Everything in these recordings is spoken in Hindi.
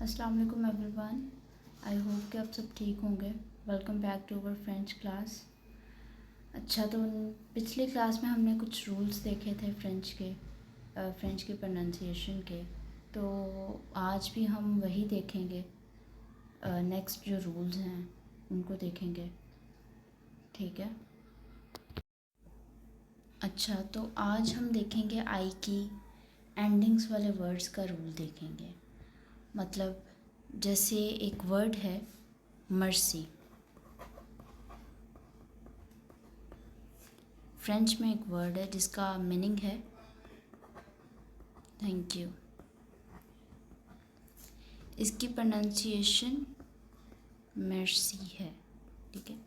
अस्सलाम वालेकुम एवरीवन। आई होप कि आप सब ठीक होंगे। Welcome back to our French class. अच्छा, तो पिछली क्लास में हमने कुछ रूल्स देखे थे फ्रेंच की प्रोनाउंसिएशन के। तो आज भी हम वही देखेंगे। नेक्स्ट जो रूल्स हैं उनको देखेंगे, ठीक है। अच्छा, तो आज हम देखेंगे आई की एंडिंग्स वाले वर्ड्स का रूल देखेंगे। मतलब जैसे एक वर्ड है मर्सी। फ्रेंच में एक वर्ड है जिसका मीनिंग है थैंक यू। इसकी प्रोनाउंसिएशन मर्सी है, ठीक है।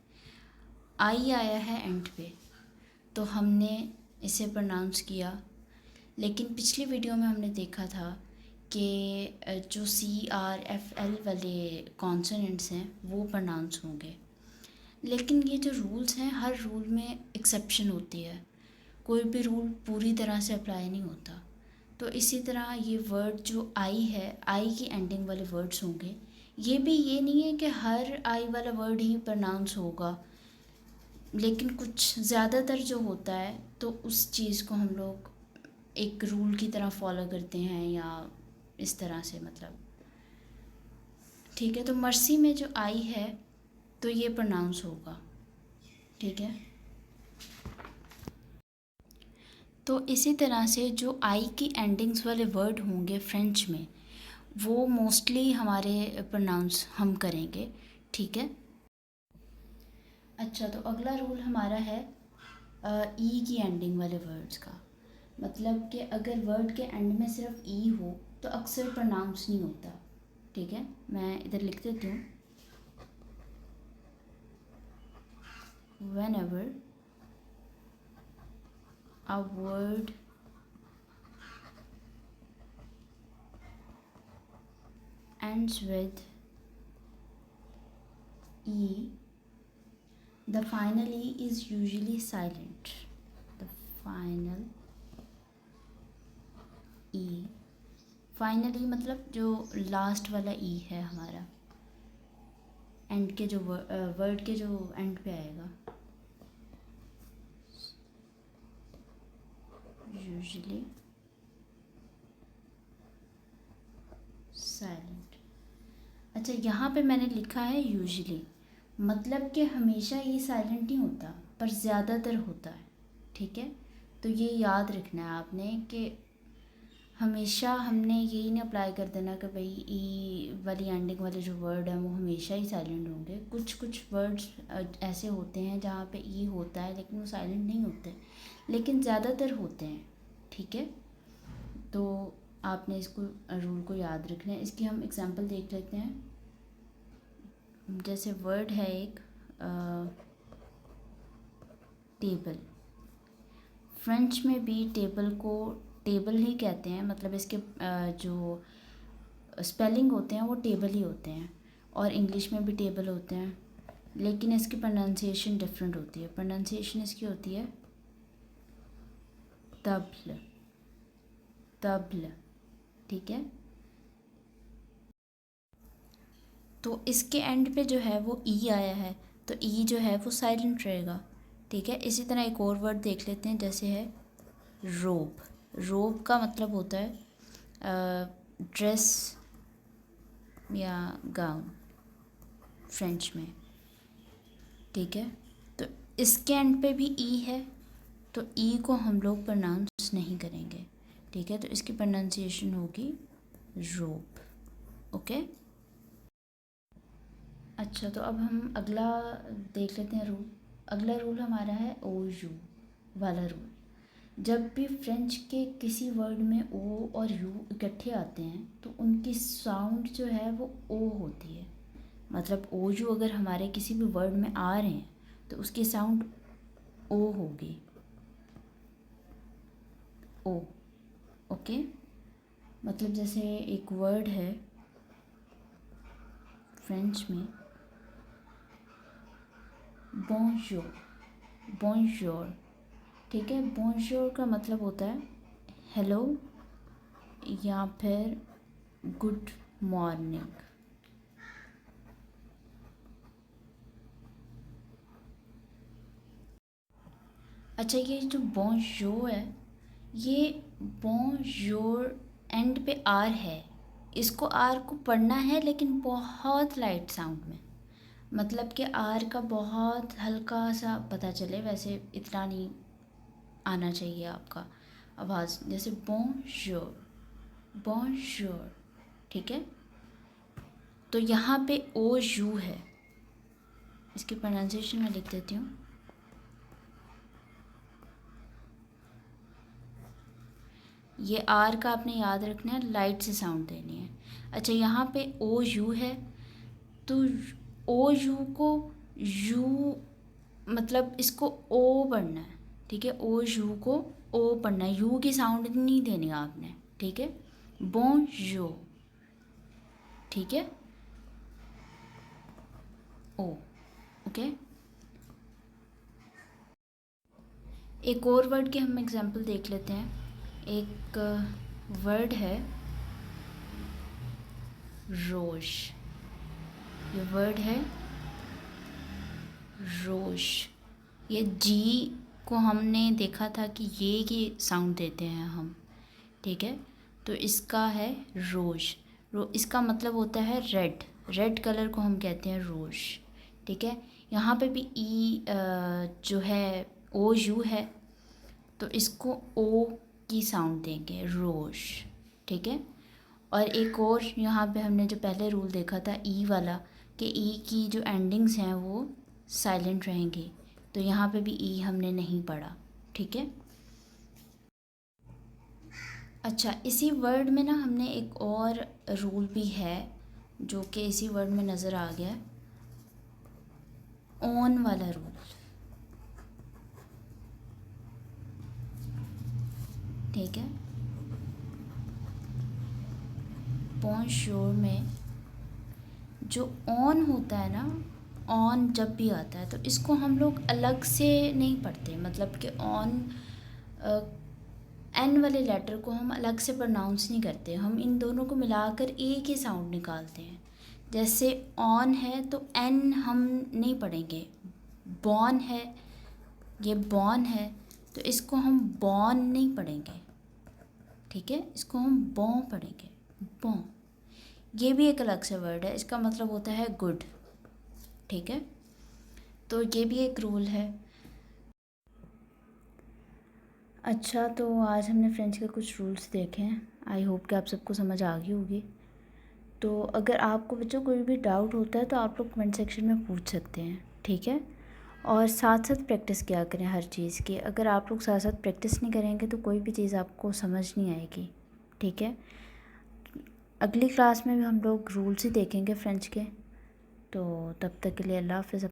आई आया है एंड पे, तो हमने इसे प्रोनाउंस किया। लेकिन पिछली वीडियो में हमने देखा था कि जो CRFL वाले कॉन्सोनेंट्स हैं वो प्रोनाउंस होंगे। लेकिन ये जो रूल्स हैं, हर रूल में एक्सेप्शन होती है। कोई भी रूल पूरी तरह से अप्लाई नहीं होता। तो इसी तरह ये वर्ड जो आई है, आई की एंडिंग वाले वर्ड्स होंगे। ये भी ये नहीं है कि हर आई वाला वर्ड ही प्रोनाउंस होगा, लेकिन कुछ ज़्यादातर जो होता है तो उस चीज़ को हम लोग एक रूल की तरह फॉलो करते हैं, या इस तरह से, मतलब ठीक है। तो मर्सी में जो आई है तो ये प्रोनाउंस होगा, ठीक है। तो इसी तरह से जो आई की एंडिंग्स वाले वर्ड होंगे फ्रेंच में, वो मोस्टली हमारे प्रोनाउंस हम करेंगे, ठीक है। अच्छा, तो अगला रूल हमारा है ई की एंडिंग वाले वर्ड्स का। मतलब कि अगर वर्ड के एंड में सिर्फ ई हो तो अक्सर प्रोनाउंस नहीं होता, ठीक है। मैं इधर लिख देती हूँ। whenever a word ends with E, the final E is usually silent. The final E, finally मतलब जो लास्ट वाला ई है हमारा, एंड के जो वर्ड के जो एंड पे आएगा, यूजुअली साइलेंट। अच्छा, यहाँ पे मैंने लिखा है यूजुअली, मतलब कि हमेशा ये साइलेंट नहीं होता पर ज़्यादातर होता है, ठीक है। तो ये याद रखना है आपने कि हमेशा हमने यही नहीं अप्लाई कर देना कि भाई ई वाली एंडिंग वाले जो वर्ड हैं वो हमेशा ही साइलेंट होंगे। कुछ कुछ वर्ड्स ऐसे होते हैं जहाँ पे ई होता है लेकिन वो साइलेंट नहीं होते, लेकिन ज़्यादातर होते हैं, ठीक है। तो आपने इसको रूल को याद रखना है। इसकी हम एग्जांपल देख लेते हैं। जैसे वर्ड है एक टेबल। फ्रेंच में भी टेबल को टेबल ही कहते हैं, मतलब इसके जो स्पेलिंग होते हैं वो टेबल ही होते हैं, और इंग्लिश में भी टेबल होते हैं, लेकिन इसकी प्रोनाउंसिएशन डिफरेंट होती है। प्रोनाउंसिएशन इसकी होती है तबल, तबल, ठीक है। तो इसके एंड पे जो है वो ई आया है, तो ई जो है वो साइलेंट रहेगा, ठीक है। इसी तरह एक और वर्ड देख लेते हैं, जैसे है रोब। रोब का मतलब होता है ड्रेस या गाउन फ्रेंच में, ठीक है। तो इसके एंड पे भी ई है, तो ई को हम लोग प्रोनाउंस नहीं करेंगे, ठीक है। तो इसकी प्रोनाउंसिएशन होगी रोब, ओके। अच्छा, तो अब हम अगला देख लेते हैं रूल। अगला रूल हमारा है ओ यू वाला रूल। जब भी फ्रेंच के किसी वर्ड में ओ और यू इकट्ठे आते हैं तो उनकी साउंड जो है वो ओ होती है। मतलब ओ यू अगर हमारे किसी भी वर्ड में आ रहे हैं तो उसकी साउंड ओ होगी, ओ, ओके। मतलब जैसे एक वर्ड है फ्रेंच में बोंजोर, बोंजोर, ठीक है। बोंजोर का मतलब होता है हेलो या फिर गुड मॉर्निंग। अच्छा, ये जो बोंजोर है, ये बोंजोर एंड पे आर है, इसको आर को पढ़ना है लेकिन बहुत लाइट साउंड में, मतलब कि आर का बहुत हल्का सा पता चले, वैसे इतना नहीं आना चाहिए आपका आवाज़, जैसे बोंजोर, बोंजोर, ठीक है। तो यहाँ पे ओ यू है, इसकी प्रोनाउंसिएशन मैं लिख देती हूँ। ये आर का आपने याद रखना है, लाइट से साउंड देनी है। अच्छा, यहाँ पे ओ यू है, तो ओ यू को यू, मतलब इसको ओ पढ़ना है, ठीक है। ओ यू को ओ पढ़ना है, यू की साउंड नहीं देनी आपने, ठीक है। बोंजो, ठीक है, ओ, ओके। एक और वर्ड के हम एग्जांपल देख लेते हैं। एक वर्ड है रोज, ये वर्ड है रोज। ये जी को हमने देखा था कि ये की साउंड देते हैं हम, ठीक है। तो इसका है रोज, इसका मतलब होता है रेड, रेड कलर को हम कहते हैं रोज, ठीक है। यहाँ पे भी ई जो है ओ यू है, तो इसको ओ की साउंड देंगे, रोज, ठीक है। और एक और यहाँ पे हमने जो पहले रूल देखा था ई वाला, कि ई की जो एंडिंग्स हैं वो साइलेंट रहेंगी, तो यहाँ पे भी ई हमने नहीं पढ़ा, ठीक है। अच्छा, इसी वर्ड में ना हमने एक और रूल भी है जो कि इसी वर्ड में नज़र आ गया है, ऑन वाला रूल, ठीक है। बोंजोर में जो ऑन होता है ना, ऑन जब भी आता है तो इसको हम लोग अलग से नहीं पढ़ते, मतलब कि ऑन एन वाले लेटर को हम अलग से प्रोनाउंस नहीं करते, हम इन दोनों को मिलाकर एक ही साउंड निकालते हैं। जैसे ऑन है तो एन हम नहीं पढ़ेंगे, बॉर्न है, ये बॉर्न है, तो इसको हम बॉर्न नहीं पढ़ेंगे, ठीक है, इसको हम बॉ पढ़ेंगे, बॉ। ये भी एक अलग से वर्ड है, इसका मतलब होता है गुड, ठीक है। तो ये भी एक रूल है। अच्छा, तो आज हमने फ्रेंच के कुछ रूल्स देखे हैं, आई होप कि आप सबको समझ आ गई होगी। तो अगर आपको बच्चों कोई भी डाउट होता है तो आप लोग कमेंट सेक्शन में पूछ सकते हैं, ठीक है। और साथ साथ प्रैक्टिस किया करें हर चीज़ की, अगर आप लोग साथ साथ प्रैक्टिस नहीं करेंगे तो कोई भी चीज़ आपको समझ नहीं आएगी, ठीक है। अगली क्लास में भी हम लोग रूल्स ही देखेंगे फ्रेंच के, तो तब तक के लिए अल्लाह हाफ़िज़।